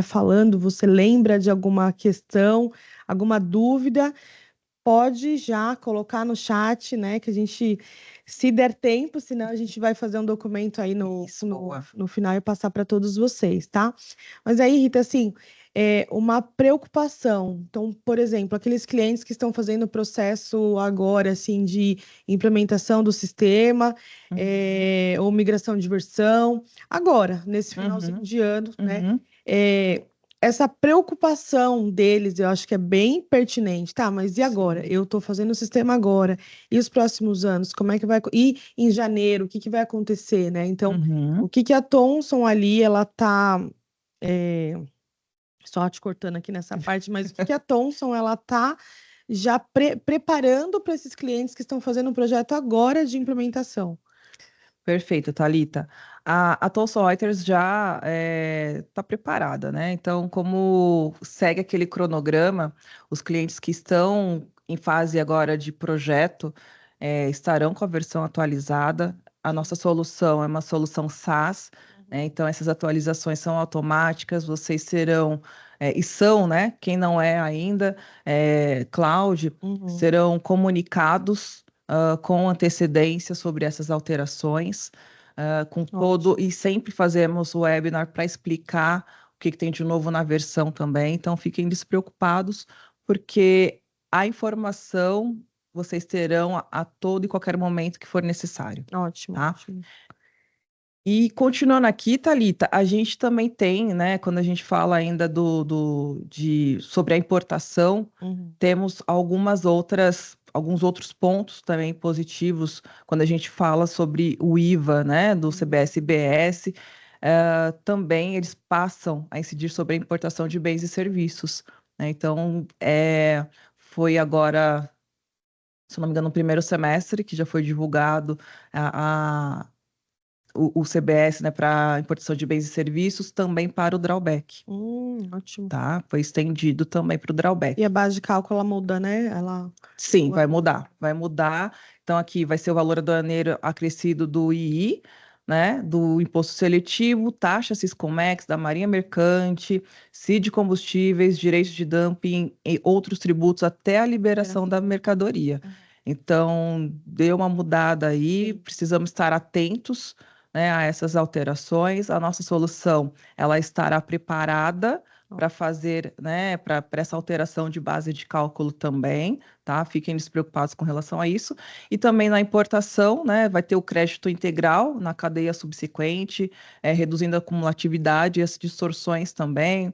falando, você lembra de alguma questão, alguma dúvida, pode já colocar no chat, né? Que a gente, se der tempo, senão a gente vai fazer um documento aí no final e passar para todos vocês, tá? Mas aí, Rita, assim, uma preocupação. Então, por exemplo, aqueles clientes que estão fazendo o processo agora, assim, de implementação do sistema, ou migração de versão, agora, nesse finalzinho de ano, né? Essa preocupação deles, eu acho que é bem pertinente, tá? Mas e agora? Eu estou fazendo o sistema agora, e os próximos anos, como é que vai? E em janeiro, o que vai acontecer, né? Então, o que a Thomson ali, ela tá, só te cortando aqui nessa parte, mas o que a Thomson, ela tá já preparando para esses clientes que estão fazendo um projeto agora de implementação? Perfeito, Thalita. A Thomson Reuters já está preparada, né? Então, como segue aquele cronograma, os clientes que estão em fase agora de projeto estarão com a versão atualizada. A nossa solução é uma solução SaaS, né? Então essas atualizações são automáticas, vocês serão, e são, né? Quem não é ainda, cloud, serão comunicados com antecedência sobre essas alterações, com todo, e sempre fazemos o webinar para explicar o que tem de novo na versão também. Então, fiquem despreocupados, porque a informação vocês terão a todo e qualquer momento que for necessário. Ótimo, tá? ótimo. E continuando aqui, Thalita, a gente também tem, né, quando a gente fala ainda sobre a importação, temos alguns outros pontos também positivos quando a gente fala sobre o IVA, né, do CBS e BS, também eles passam a incidir sobre a importação de bens e serviços, né? Então, foi agora, se não me engano, no primeiro semestre que já foi divulgado o CBS, né, para importação de bens e serviços, também para o drawback. Ótimo. Tá? Foi estendido também para o drawback. E a base de cálculo, ela muda, né? Sim, vai mudar. Então, aqui vai ser o valor aduaneiro acrescido do II, né, do imposto seletivo, taxa Siscomex, da Marinha Mercante, CID combustíveis, direitos de dumping e outros tributos até a liberação da mercadoria. Então, deu uma mudada aí, precisamos estar atentos, né, a essas alterações. A nossa solução, ela estará preparada para fazer, né, para essa alteração de base de cálculo também, tá? Fiquem despreocupados com relação a isso. E também na importação, né, vai ter o crédito integral na cadeia subsequente, reduzindo a cumulatividade e as distorções também.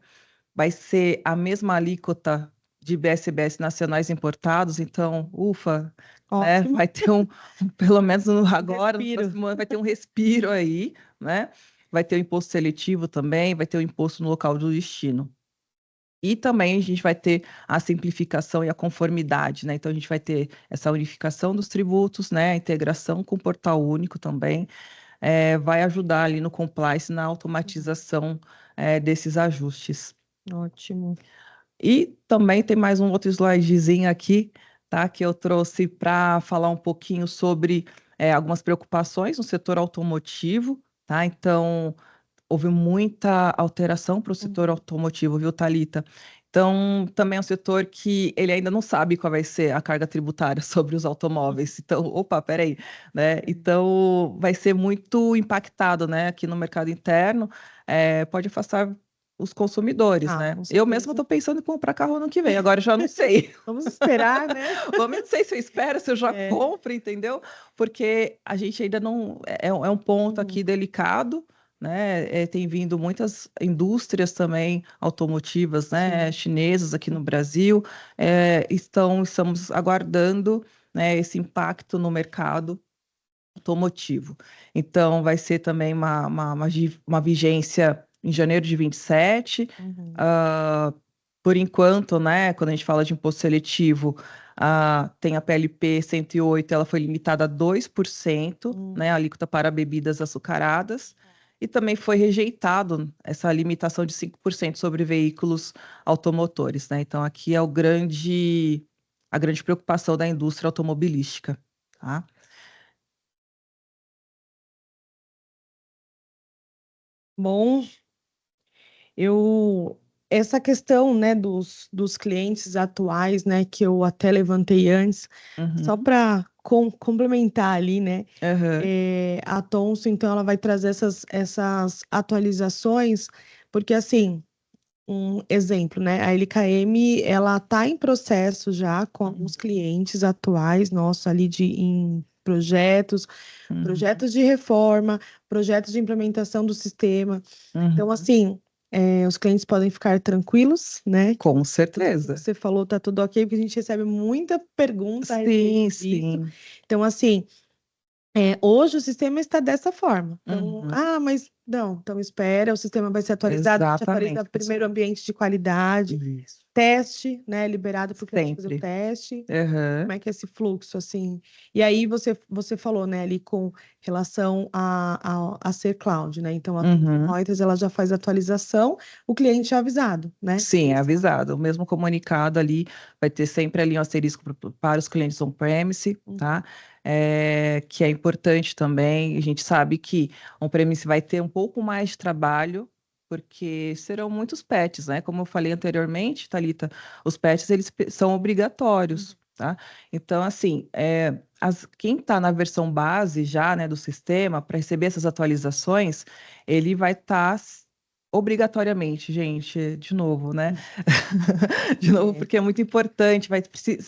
Vai ser a mesma alíquota de BSBS nacionais importados, então, ufa, né, vai ter pelo menos agora, no próximo ano, vai ter um respiro aí, né? Vai ter o imposto seletivo também, vai ter o imposto no local do destino. E também a gente vai ter a simplificação e a conformidade, né? Então a gente vai ter essa unificação dos tributos, né? A integração com o portal único também, vai ajudar ali no compliance, na automatização desses ajustes. Ótimo. E também tem mais um outro slidezinho aqui, tá? Que eu trouxe para falar um pouquinho sobre algumas preocupações no setor automotivo, tá? Então, houve muita alteração para o setor automotivo, viu, Thalita? Então, também é um setor que ele ainda não sabe qual vai ser a carga tributária sobre os automóveis. Então, opa, peraí, né? Então, vai ser muito impactado, né, aqui no mercado interno, pode afastar os consumidores, né? Com Eu mesma certeza. estou pensando em comprar carro ano que vem, agora eu já não sei. Vamos esperar, né? Não sei se eu espero, se eu já compro, entendeu? Porque a gente ainda não. É um ponto aqui delicado, né? Tem vindo muitas indústrias também automotivas, né? Chinesas aqui no Brasil. Estamos aguardando, né, esse impacto no mercado automotivo. Então, vai ser também uma vigência em janeiro de 27. Por enquanto, né, quando a gente fala de imposto seletivo, tem a PLP 108, ela foi limitada a 2%, né, a alíquota para bebidas açucaradas, e também foi rejeitado essa limitação de 5% sobre veículos automotores, né? Então, aqui é a grande preocupação da indústria automobilística, tá? Bom, essa questão, né, dos clientes atuais, né, que eu até levantei antes, só para complementar ali, né, a Thomson, então, ela vai trazer essas atualizações, porque, assim, um exemplo, né, a LKM, ela está em processo já com alguns clientes atuais nossos ali em projetos de reforma, projetos de implementação do sistema. Então, assim, os clientes podem ficar tranquilos, né? Com Tudo certeza. que você falou tá tudo ok, porque a gente recebe muita pergunta a Sim, respeito disso. sim. Então, assim, hoje o sistema está dessa forma. Então, mas não, então espera, o sistema vai ser atualizado, a gente atualiza Exatamente. primeiro o ambiente de qualidade, Isso. teste, né? Liberado para o cliente fazer o Sempre. teste. Aham. Como é que é esse fluxo, assim? E aí você falou, né, ali com relação a ser cloud, né? Então, a Reuters, ela já faz a atualização, o cliente é avisado, né? Sim, é avisado. O mesmo comunicado ali vai ter sempre ali um asterisco para os clientes on-premise, tá? Que é importante também. A gente sabe que on-premise vai ter um pouco mais de trabalho, porque serão muitos patches, né? Como eu falei anteriormente, Thalita, os patches eles são obrigatórios, tá? Então, assim, quem está na versão base já, né, do sistema, para receber essas atualizações, ele vai estar obrigatoriamente, gente, de novo, né? De novo, porque é muito importante,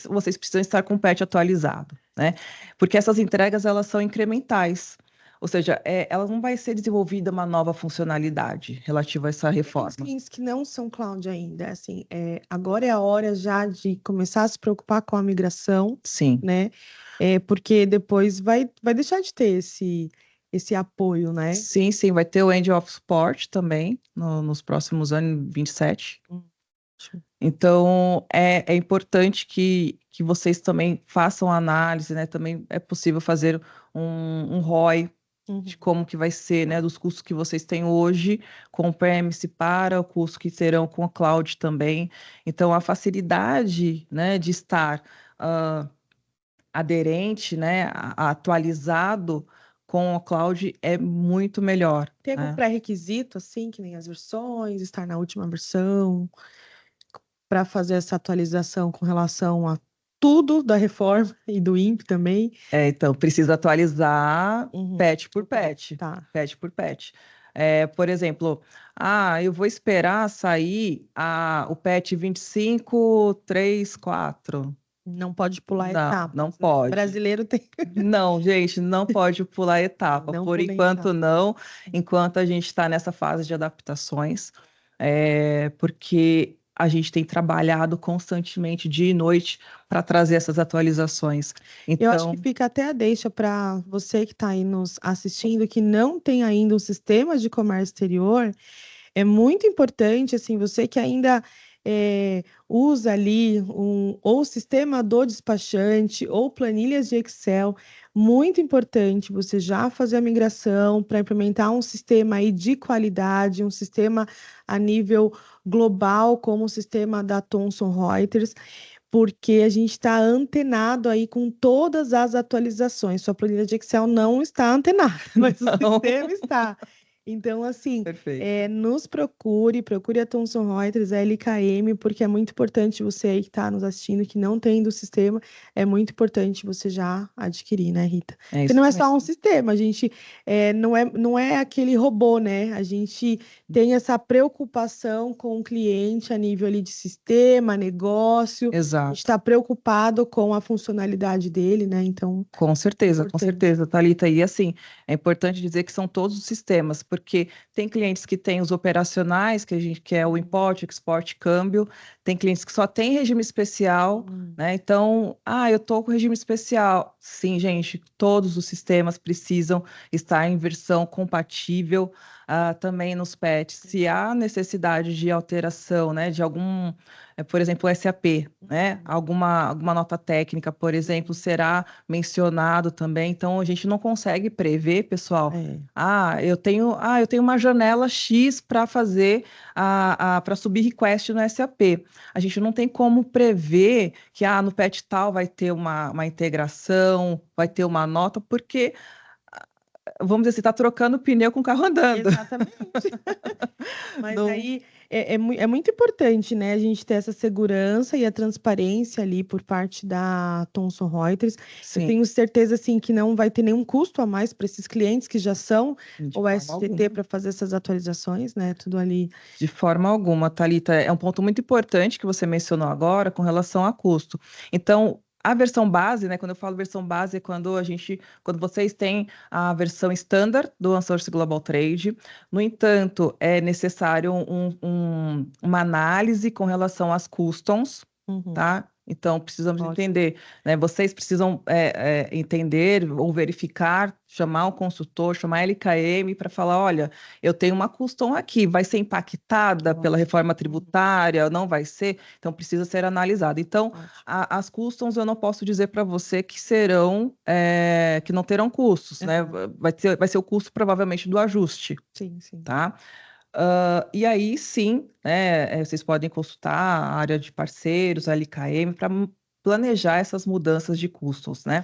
vocês precisam estar com o patch atualizado, né? Porque essas entregas, elas são incrementais. Ou seja, ela não vai ser desenvolvida uma nova funcionalidade relativa a essa reforma. Os clientes que não são cloud ainda, assim, agora é a hora já de começar a se preocupar com a migração, Sim. né? Porque depois vai deixar de ter esse apoio, né? Sim, sim, vai ter o End of Support também nos próximos anos, 27. Então, é importante que vocês também façam análise, né? Também é possível fazer um ROI de como que vai ser, né? Dos custos que vocês têm hoje com o premise para o custo que terão com a cloud também. Então, a facilidade, né, de estar aderente, né, atualizado com a cloud é muito melhor. Tem algum pré-requisito, assim, que nem as versões, estar na última versão, para fazer essa atualização com relação a tudo da reforma e do INPE também? Então, precisa atualizar patch por patch. Tá. Patch por patch. Por exemplo, eu vou esperar sair o patch 25.3.4. Não pode pular etapa. Não pode. Brasileiro tem. Não, gente, não pode pular etapa. Não Por pulem enquanto, etapa. não. Enquanto a gente está nessa fase de adaptações, porque a gente tem trabalhado constantemente dia e noite para trazer essas atualizações. Eu acho Então, que fica até a deixa para você que está aí nos assistindo, que não tem ainda um sistema de comércio exterior, é muito importante, assim, você que ainda usa ali ou sistema do despachante ou planilhas de Excel, muito importante você já fazer a migração para implementar um sistema aí de qualidade, um sistema a nível global, como o sistema da Thomson Reuters, porque a gente está antenado aí com todas as atualizações. Sua planilha de Excel não está antenada, mas o Não. sistema está. Então, assim, Perfeito. nos procure a Thomson Reuters, a LKM, porque é muito importante você aí que está nos assistindo, que não tem do sistema, é muito importante você já adquirir, né, Rita? É Porque isso não é só um mesmo. sistema, a gente não é aquele robô, né? A gente tem essa preocupação com o cliente a nível ali de sistema, negócio, a gente Exato. está preocupado com a funcionalidade dele, né? Então, Com importante. certeza, Thalita. E assim, é importante dizer que são todos os sistemas, porque tem clientes que têm os operacionais, que a gente quer o import, export, câmbio, tem clientes que só têm regime especial, né? Então, eu estou com regime especial. Sim, gente, todos os sistemas precisam estar em versão compatível, também nos patches. Se há necessidade de alteração, né, de algum, por exemplo, o SAP, né? Alguma nota técnica, por exemplo, será mencionado também. Então, a gente não consegue prever, pessoal. Eu tenho uma janela X para fazer para subir request no SAP. A gente não tem como prever que no patch tal vai ter uma integração, vai ter uma nota, porque vamos dizer assim, está trocando pneu com o carro andando. Exatamente. Mas Não- aí é muito importante, né, a gente ter essa segurança e a transparência ali por parte da Thomson Reuters. Eu Sim, tenho certeza, assim, que não vai ter nenhum custo a mais para esses clientes que já são de o forma SGT alguma. para fazer essas atualizações, né? Tudo ali. De forma alguma, Thalita, é um ponto muito importante que você mencionou agora com relação a custo. Então, a versão base, né? Quando eu falo versão base, é quando vocês têm a versão standard do OneSource Global Trade. No entanto, é necessário uma análise com relação às customs, Uhum. tá? Então, precisamos Ótimo. entender, né? Vocês precisam entender ou verificar, chamar um consultor, chamar a LKM para falar, olha, eu tenho uma custom aqui, vai ser impactada pela reforma tributária, não vai ser? Então, precisa ser analisado. Então, Ótimo. as customs eu não posso dizer para você que que não terão custos, né? Vai ser o custo provavelmente do ajuste, Sim, sim. tá? E aí, sim, né, vocês podem consultar a área de parceiros, a LKM, para planejar essas mudanças de custos, né?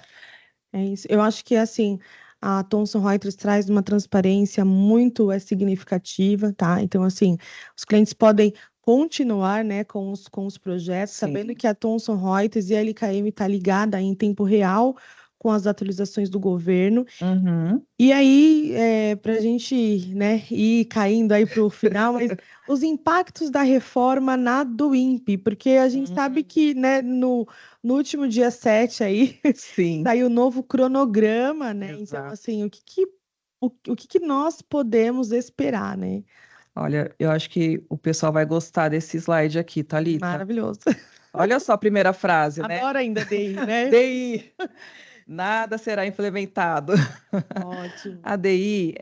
É isso. Eu acho que assim, a Thomson Reuters traz uma transparência muito significativa, tá? Então, assim, os clientes podem continuar, né, com os projetos, sabendo Sim. que a Thomson Reuters e a LKM está ligada em tempo real com as atualizações do governo. Uhum. E aí, para a gente, né, ir caindo aí para o final, mas os impactos da reforma na do INPE, porque a gente sabe que, né, no último dia 7 aí, Sim, saiu o novo cronograma, né? Então, exato. assim, o que que nós podemos esperar, né? Olha, eu acho que o pessoal vai gostar desse slide aqui, Thalita. Maravilhoso. Olha só a primeira frase, né? Adoro ainda DI, né? DI, nada será implementado. Ótimo. A DI,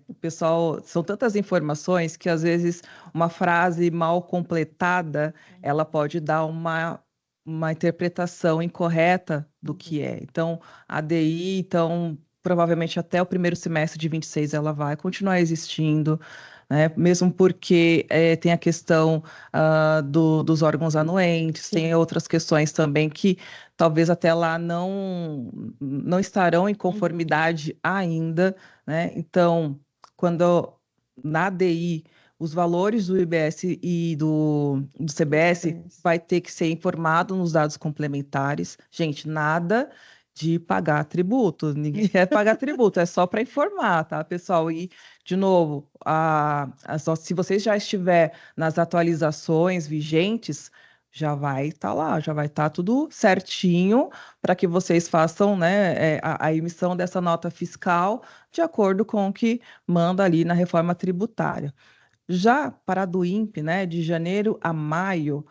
o pessoal, são tantas informações que às vezes uma frase mal completada, ela pode dar uma interpretação incorreta do que é. Então, a DI, então, provavelmente até o primeiro semestre de 26 ela vai continuar existindo, né? Mesmo porque tem a questão dos órgãos anuentes, Sim. tem outras questões também que talvez até lá não estarão em conformidade ainda, né? Então, quando na ADI os valores do IBS e do CBS vai ter que ser informado nos dados complementares. Gente, nada de pagar tributo, ninguém quer pagar tributo, é só para informar, tá, pessoal? E, de novo, se vocês já estiver nas atualizações vigentes, já vai estar lá, já vai estar tudo certinho para que vocês façam, né, a emissão dessa nota fiscal de acordo com o que manda ali na reforma tributária. Já para a do INPE, né, de janeiro a maio,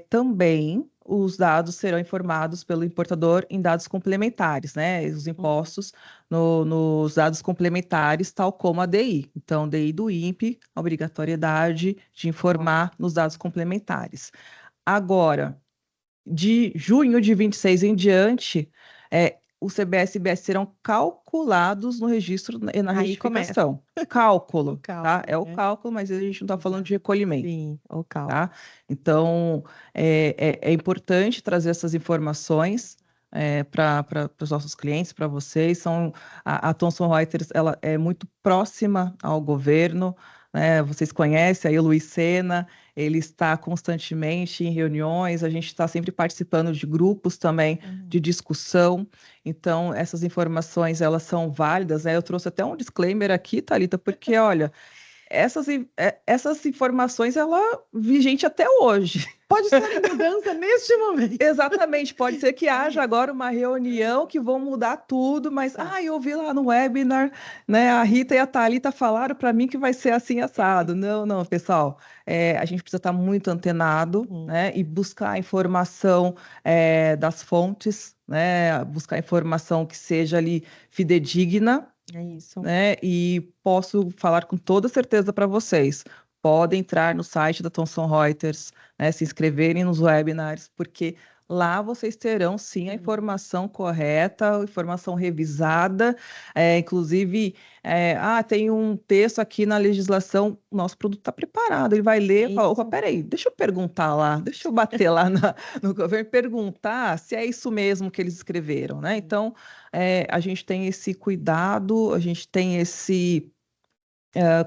também os dados serão informados pelo importador em dados complementares, né? Os impostos nos dados complementares, tal como a DI. Então, DI do INPE, a obrigatoriedade de informar nos dados complementares. Agora, de junho de 26 em diante, o CBS e IBS serão calculados no registro e na Aí retificação. Cálculo, tá? Cálculo, É o né? cálculo, mas a gente não está falando de recolhimento. Sim, o cálculo. Tá? Então, é importante trazer essas informações para os nossos clientes, para vocês. A Thomson Reuters ela é muito próxima ao governo, né? Vocês conhecem aí o Luiz Sena, ele está constantemente em reuniões, a gente está sempre participando de grupos também de discussão. Então, essas informações, elas são válidas, né? Eu trouxe até um disclaimer aqui, Thalita, porque, olha, essas informações, ela vigente até hoje. Pode estar em mudança neste momento. Exatamente, pode ser que haja agora uma reunião que vão mudar tudo, mas eu vi lá no webinar, né, a Rita e a Thalita falaram para mim que vai ser assim assado. Não, pessoal, a gente precisa estar muito antenado, né, e buscar informação das fontes, né, buscar informação que seja ali fidedigna. É isso. Né? E posso falar com toda certeza para vocês. Podem entrar no site da Thomson Reuters, né, se inscreverem nos webinars, porque lá vocês terão sim a informação correta, a informação revisada, inclusive, tem um texto aqui na legislação, o nosso produto está preparado, ele vai ler e fala, opa, peraí, deixa eu perguntar lá, deixa eu bater lá no governo, perguntar se é isso mesmo que eles escreveram, né? Então, a gente tem esse cuidado, a gente tem esse...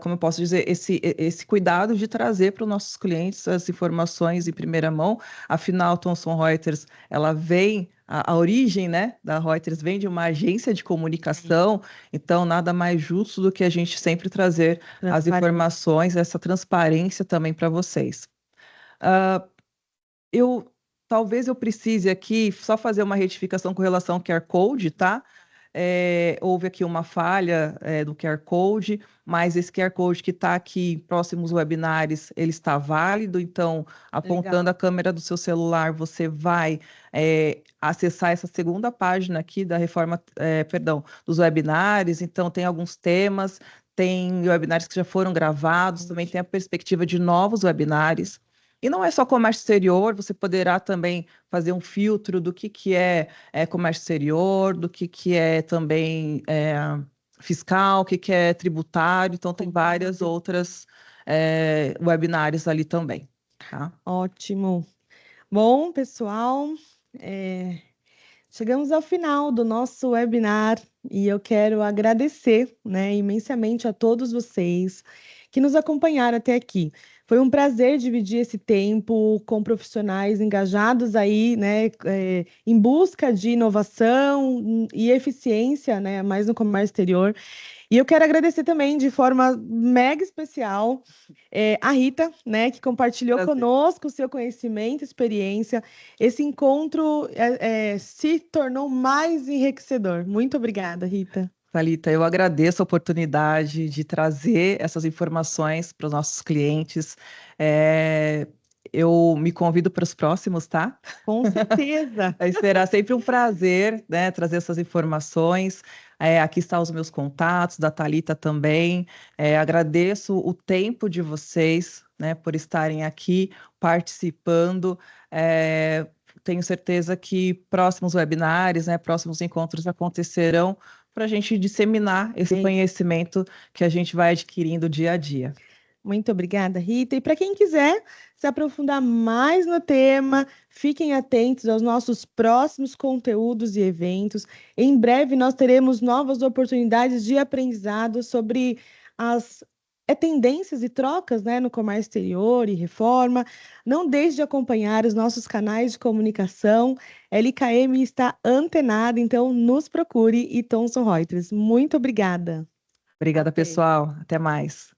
como eu posso dizer, esse cuidado de trazer para os nossos clientes as informações em primeira mão. Afinal, Thomson Reuters, ela vem, a origem, né, da Reuters vem de uma agência de comunicação, então nada mais justo do que a gente sempre trazer as informações, essa transparência também para vocês. Talvez eu precise aqui só fazer uma retificação com relação ao QR Code, tá? Houve aqui uma falha do QR Code, mas esse QR Code que está aqui em próximos webinars, ele está válido, então, apontando a câmera do seu celular, você vai acessar essa segunda página aqui da reforma, dos webinars, então tem alguns temas, tem webinars que já foram gravados, também tem a perspectiva de novos webinars. E não é só comércio exterior, você poderá também fazer um filtro do que é comércio exterior, do que é também fiscal, o que é tributário. Então, tem várias outras webinários ali também. Tá? Ótimo. Bom, pessoal, chegamos ao final do nosso webinar e eu quero agradecer, né, imensamente a todos vocês que nos acompanharam até aqui. Foi um prazer dividir esse tempo com profissionais engajados aí, né, em busca de inovação e eficiência, né, mais no comércio exterior. E eu quero agradecer também de forma mega especial a Rita, né, que compartilhou conosco o seu conhecimento, experiência. Esse encontro se tornou mais enriquecedor. Muito obrigada, Rita. Thalita, eu agradeço a oportunidade de trazer essas informações para os nossos clientes. Eu me convido para os próximos, tá? Com certeza. Será sempre um prazer, né, trazer essas informações. Aqui estão os meus contatos, da Thalita também. Agradeço o tempo de vocês, né, por estarem aqui participando. Tenho certeza que próximos webinars, né, próximos encontros acontecerão para a gente disseminar esse conhecimento que a gente vai adquirindo dia a dia. Muito obrigada, Rita. E para quem quiser se aprofundar mais no tema, fiquem atentos aos nossos próximos conteúdos e eventos. Em breve nós teremos novas oportunidades de aprendizado sobre as tendências e trocas, né, no comércio exterior e reforma. Não deixe de acompanhar os nossos canais de comunicação. LKM está antenada, então nos procure e Thomson Reuters. Muito obrigada. Obrigada, pessoal. Até mais.